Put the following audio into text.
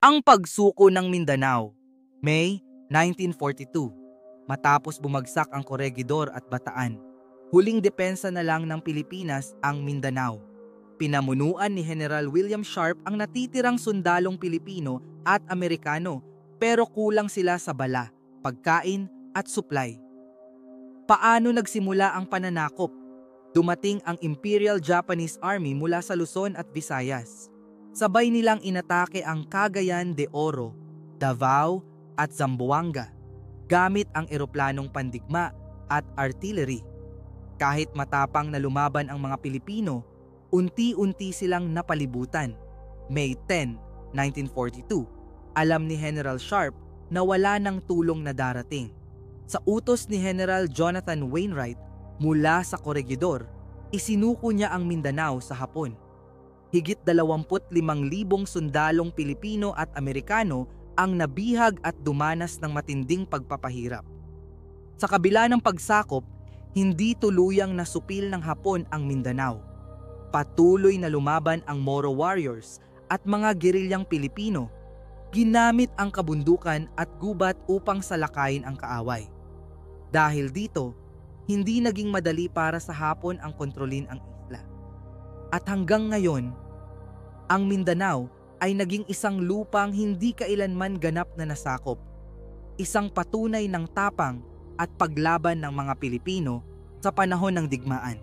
Ang pagsuko ng Mindanao, May 1942. Matapos bumagsak ang Corregidor at Bataan, huling depensa na lang ng Pilipinas ang Mindanao. Pinamunuan ni General William Sharp ang natitirang sundalong Pilipino at Amerikano, pero kulang sila sa bala, pagkain at supply. Paano nagsimula ang pananakop? Dumating ang Imperial Japanese Army mula sa Luzon at Visayas. Sabay nilang inatake ang Cagayan de Oro, Davao at Zamboanga gamit ang eroplanong pandigma at artillery. Kahit matapang na lumaban ang mga Pilipino, unti-unti silang napalibutan. May 10, 1942, alam ni General Sharp na wala ng tulong na darating. Sa utos ni General Jonathan Wainwright mula sa Corregidor, isinuko niya ang Mindanao sa Hapon. Higit 25,000 sundalong Pilipino at Amerikano ang nabihag at dumanas ng matinding pagpapahirap. Sa kabila ng pagsakop, hindi tuluyang nasupil ng Hapon ang Mindanao. Patuloy na lumaban ang Moro warriors at mga gerilyang Pilipino. Ginamit ang kabundukan at gubat upang salakayin ang kaaway. Dahil dito, hindi naging madali para sa Hapon ang kontrolin ang isla. At hanggang ngayon, ang Mindanao ay naging isang lupang hindi kailanman ganap na nasakop. Isang patunay ng tapang at paglaban ng mga Pilipino sa panahon ng digmaan.